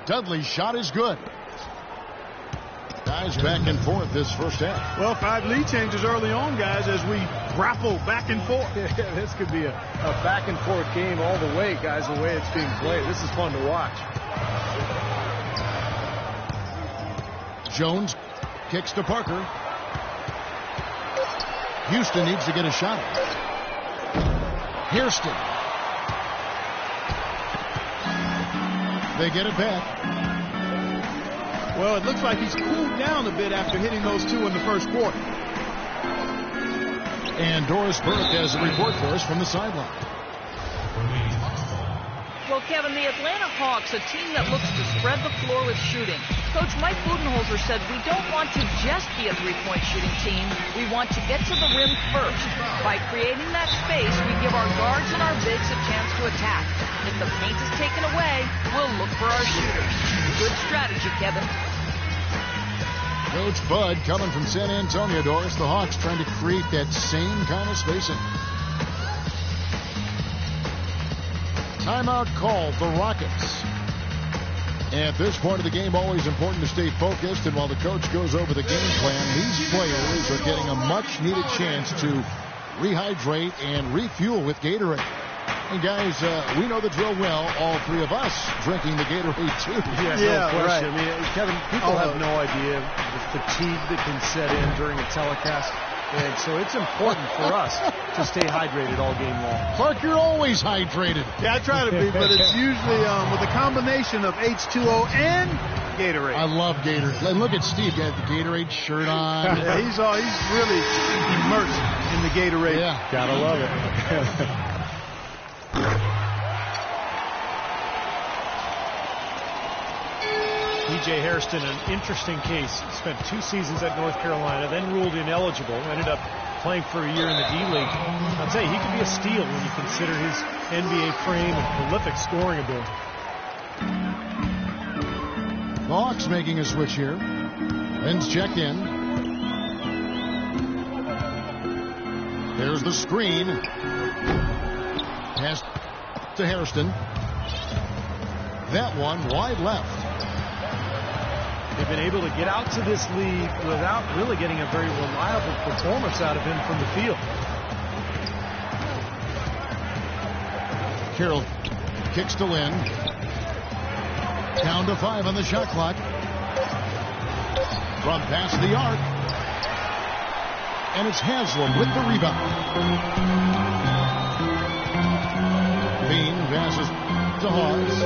Dudley's shot is good. Guys back and forth this first half. Well, 5 lead changes early on, guys, as we grapple back and forth. Yeah, this could be a back and forth game all the way, guys, the way it's being played. This is fun to watch. Jones kicks to Parker. Houston needs to get a shot. Hairston. They get it back. Well, it looks like he's cooled down a bit after hitting those 2 in the first quarter. And Doris Burke has a report for us from the sideline. Well, Kevin, the Atlanta Hawks, a team that looks to spread the floor with shooting. Coach Mike Budenholzer said, we don't want to just be a three-point shooting team. We want to get to the rim first. By creating that space, we give our guards and our bigs a chance to attack. If the paint is taken away, we'll look for our shooters. Good strategy, Kevin. Coach Bud coming from San Antonio, Doris. The Hawks trying to create that same kind of spacing. Timeout called the Rockets. At this point of the game, always important to stay focused. And while the coach goes over the game plan, these players are getting a much-needed chance to rehydrate and refuel with Gatorade. And guys, we know the drill well. All 3 of us drinking the Gatorade too. Yeah, no question. Right. I mean, Kevin, people have no idea the fatigue that can set in during a telecast. And so it's important for us to stay hydrated all game long. Clark, you're always hydrated. Yeah, I try to be, but it's usually with a combination of H2O and Gatorade. I love Gatorade. And look at Steve, got the Gatorade shirt on. Yeah, he's really immersed in the Gatorade. Yeah, gotta love it. P.J. Hairston, an interesting case. Spent 2 seasons at North Carolina, then ruled ineligible. Ended up playing for a year in the D-League. I'll tell you, he could be a steal when you consider his NBA frame and prolific scoring ability. The Hawks making a switch here. Ben's checked in. There's the screen. Pass to Hairston. That one wide left. They've been able to get out to this lead without really getting a very reliable performance out of him from the field. Carroll kicks to Lynn. Down to 5 on the shot clock. From past the arc. And it's Haslam with the rebound. Bean passes to Hawes.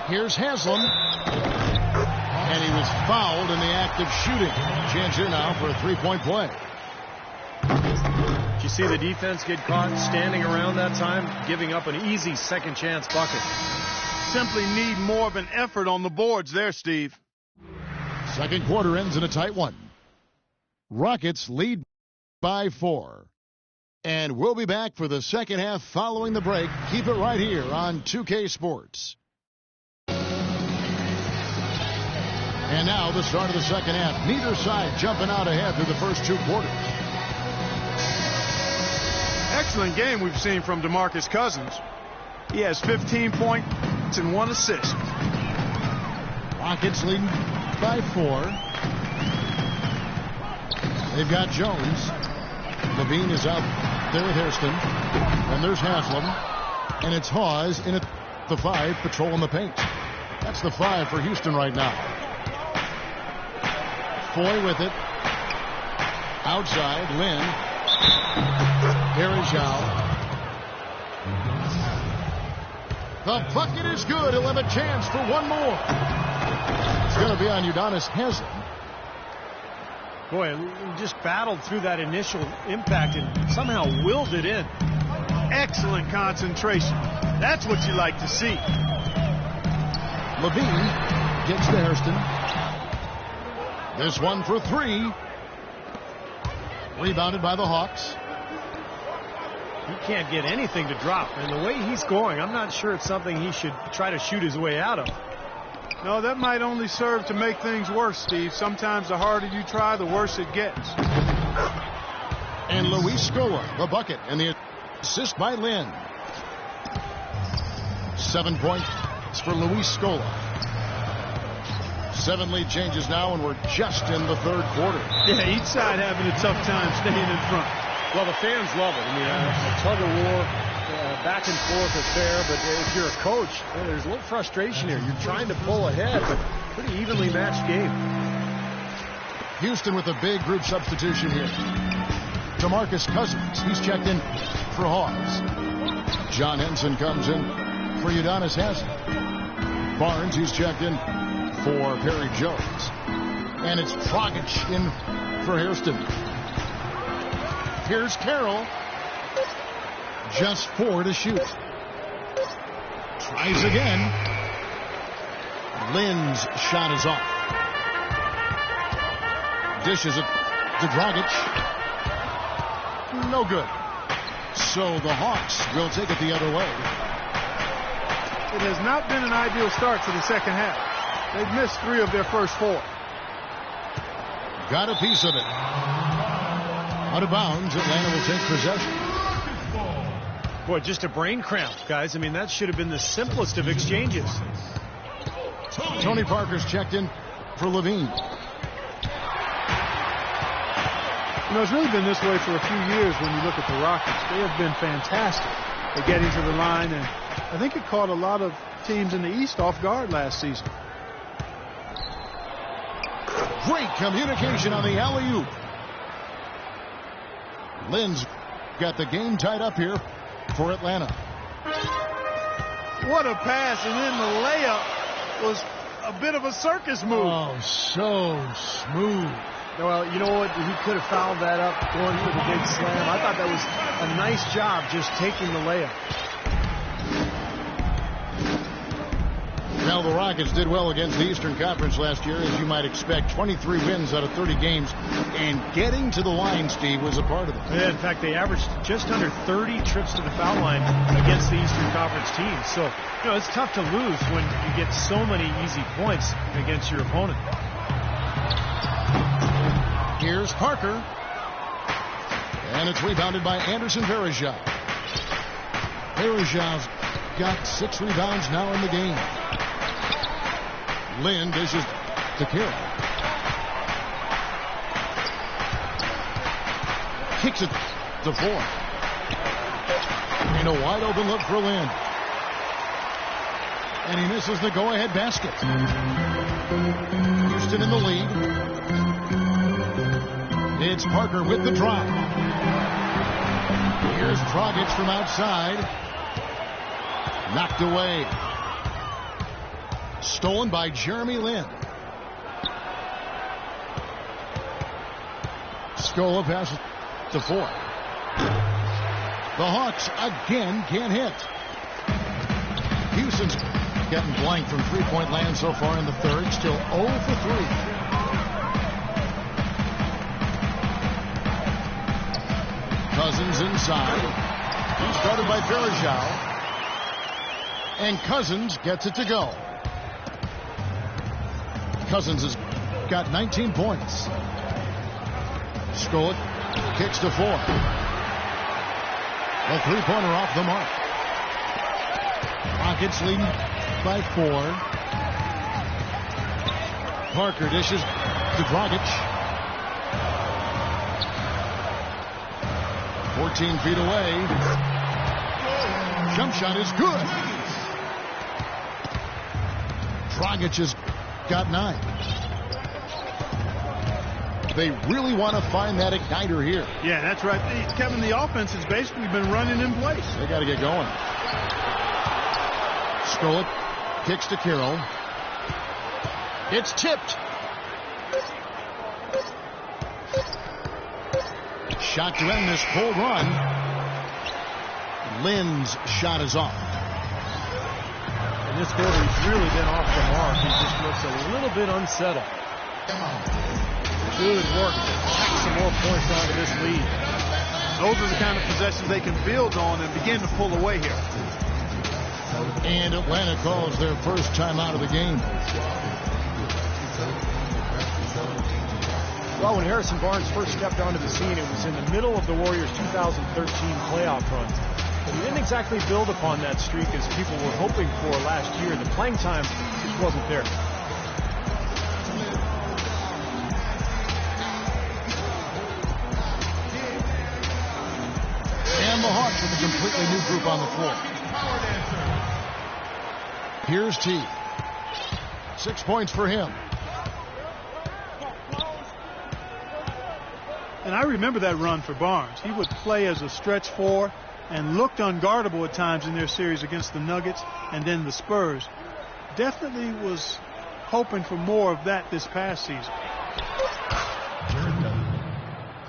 Here's Haslam. And he was fouled in the act of shooting. Chance here now for a 3-point play. Did you see the defense get caught standing around that time, giving up an easy second chance bucket? Simply need more of an effort on the boards there, Steve. Second quarter ends in a tight one. Rockets lead by 4. And we'll be back for the second half following the break. Keep it right here on 2K Sports. And now the start of the second half. Neither side jumping out ahead through the first 2 quarters. Excellent game we've seen from DeMarcus Cousins. He has 15 points and 1 assist. Rockets leading by 4. They've got Jones. Levine is out there with Hairston. And there's Haslam. And it's Hawes in at the 5, patrolling the paint. That's the 5 for Houston right now. Foy with it. Outside, Lynn. Here is Zhao. The bucket is good. He'll have a chance for one more. It's going to be on Udonis Haslam. Boy, he just battled through that initial impact and somehow willed it in. Excellent concentration. That's what you like to see. Levine gets to Hairston. This one for 3. Rebounded by the Hawks. He can't get anything to drop. And the way he's scoring, I'm not sure it's something he should try to shoot his way out of. No, that might only serve to make things worse, Steve. Sometimes the harder you try, the worse it gets. And Luis Scola, the bucket, and the assist by Lynn. 7 points for Luis Scola. 7 lead changes now, and we're just in the third quarter. Yeah, each side having a tough time staying in front. Well, the fans love it. I mean, a tug of war, back and forth is fair, but if you're a coach, there's a little frustration here. You're trying to pull ahead, but pretty evenly matched game. Houston with a big group substitution here. DeMarcus Cousins, he's checked in for Hawes. John Henson comes in for Udonis Haslem. Barnes, he's checked in for Perry Jones. And it's Dragic in for Hairston. Here's Carroll. Just 4 to shoot. Tries again. Lynn's shot is off. Dishes it to Dragic. No good. So the Hawks will take it the other way. It has not been an ideal start to the second half. They've missed 3 of their first 4. Got a piece of it. Out of bounds, Atlanta will take possession. Boy, just a brain cramp, guys. I mean, that should have been the simplest of exchanges. Tony Parker's checked in for Levine. You know, it's really been this way for a few years when you look at the Rockets. They have been fantastic at getting to the line, and I think it caught a lot of teams in the East off guard last season. Great communication on the alley-oop. Lynn's got the game tied up here for Atlanta. What a pass, and then the layup was a bit of a circus move. Oh, so smooth. Well, you know what? He could have fouled that up going for the big slam. I thought that was a nice job just taking the layup. Now, the Rockets did well against the Eastern Conference last year, as you might expect. 23 wins out of 30 games, and getting to the line, Steve, was a part of it. Yeah, in fact, they averaged just under 30 trips to the foul line against the Eastern Conference teams. So, you know, it's tough to lose when you get so many easy points against your opponent. Here's Parker. And it's rebounded by Anderson Varejao. Varejão's got 6 rebounds now in the game. Lynn dishes to Carroll. Kicks it to 4. And a wide open look for Lynn. And he misses the go-ahead basket. Houston in the lead. It's Parker with the drive. Here's Dragic from outside. Knocked away. Stolen by Jeremy Lin. Scola passes to 4. The Hawks again can't hit. Houston's getting blank from three-point land so far in the third. Still 0 for 3. Cousins inside. He's guarded by Varejao. And Cousins gets it to go. Cousins has got 19 points. Scola kicks to 4. A three-pointer off the mark. Rockets leading by 4. Parker dishes to Dragic. 14 feet away. Jump shot is good. Dragic has got 9. They really want to find that igniter here. Yeah, that's right. Kevin, the offense has basically been running in place. They got to get going. Scola kicks to Carroll. It's tipped. Shot to end this cold run. Lynn's shot is off. In this quarter, he's really been off the mark. He just looks a little bit unsettled. Good work to tack some more points onto this lead. Those are the kind of possessions they can build on and begin to pull away here. And Atlanta calls their first timeout of the game. Well, when Harrison Barnes first stepped onto the scene, it was in the middle of the Warriors' 2013 playoff run. But he didn't exactly build upon that streak as people were hoping for last year. The playing time just wasn't there. And the Hawks with a completely new group on the floor. Here's T. 6 points for him. And I remember that run for Barnes. He would play as a stretch four and looked unguardable at times in their series against the Nuggets and then the Spurs. Definitely was hoping for more of that this past season.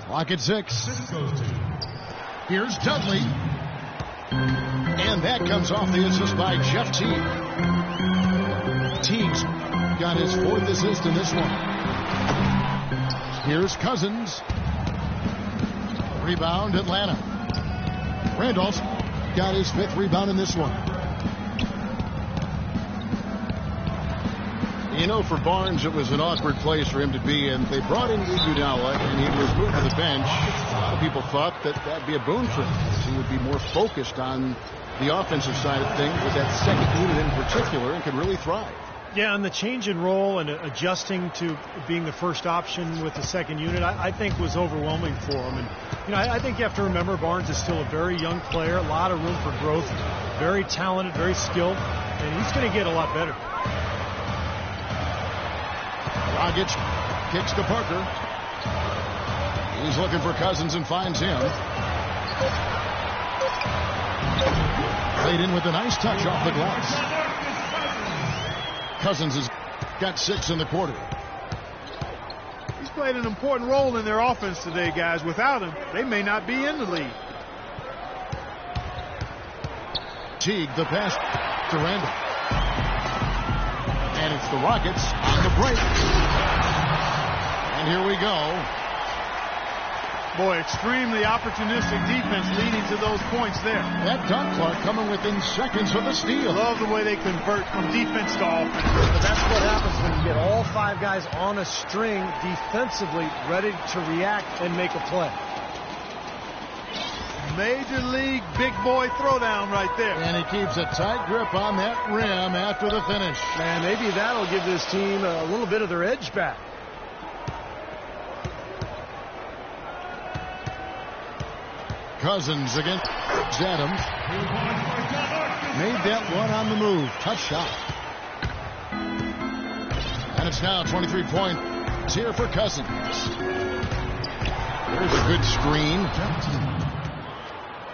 Clock at 6. Here's Dudley. And that comes off the assist by Jeff Teague. Teague's got his 4th assist in this one. Here's Cousins. Rebound, Atlanta. Randolph's got his 5th rebound in this one. You know, for Barnes, it was an awkward place for him to be in. They brought in Iguodala, and he was moved to the bench. A lot of people thought that that'd be a boon for him, because he would be more focused on the offensive side of things with that second unit in particular and could really thrive. Yeah, and the change in role and adjusting to being the first option with the second unit, I think was overwhelming for him. And, you know, I think you have to remember Barnes is still a very young player, a lot of room for growth, very talented, very skilled, and he's going to get a lot better. Dragic kicks to Parker. He's looking for Cousins and finds him. Played in with a nice touch off the glass. Cousins has got 6 in the quarter. He's played an important role in their offense today, guys. Without him, they may not be in the lead. Teague, the pass to Randall. And it's the Rockets on the break. And here we go. Boy, extremely opportunistic defense leading to those points there. That dunk clock coming within seconds of the steal. Love the way they convert from defense to offense. But that's what happens when you get all 5 guys on a string defensively ready to react and make a play. Major league big boy throwdown right there. And he keeps a tight grip on that rim after the finish. Man, maybe that'll give this team a little bit of their edge back. Cousins against Adams. Made that one on the move. Tough shot. And it's now 23 points here for Cousins. There's a good screen.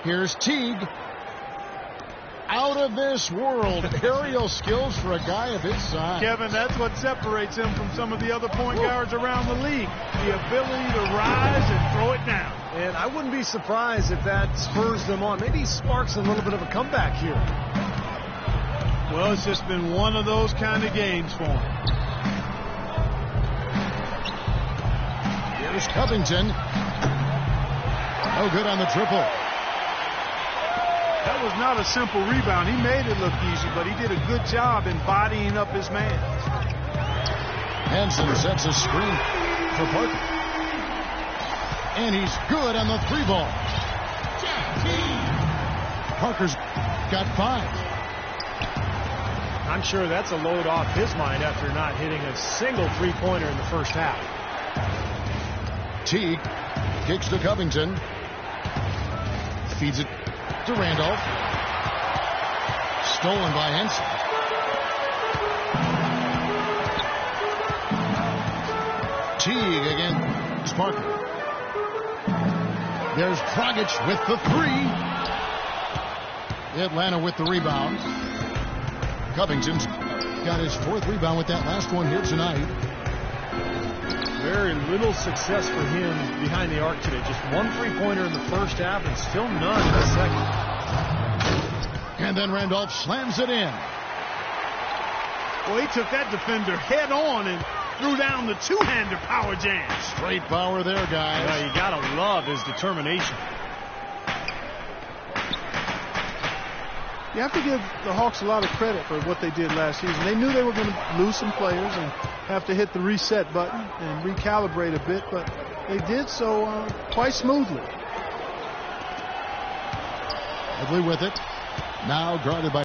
Here's Teague. Out of this world. Aerial skills for a guy of his size. Kevin, that's what separates him from some of the other point guards around the league. The ability to rise and throw it down. And I wouldn't be surprised if that spurs them on. Maybe sparks a little bit of a comeback here. Well, it's just been one of those kind of games for him. Here's Covington. No good on the triple. That was not a simple rebound. He made it look easy, but he did a good job in bodying up his man. Hansen sets a screen for Parker. And he's good on the 3-ball. Parker's got 5. I'm sure that's a load off his mind after not hitting a single 3-pointer in the first half. Teague kicks to Covington. Feeds it to Randolph. Stolen by Henson. Teague against Parker. There's Dragic with the 3. Atlanta with the rebound. Covington's got his 4th rebound with that last one here tonight. Very little success for him behind the arc today. Just 1 3-pointer in the first half and still none in the second. And then Randolph slams it in. Well, he took that defender head on and threw down the 2-hander power jam. Straight power there, guys. Yeah, you got to love his determination. You have to give the Hawks a lot of credit for what they did last season. They knew they were going to lose some players and have to hit the reset button and recalibrate a bit, but they did so quite smoothly. Lively with it. Now guarded by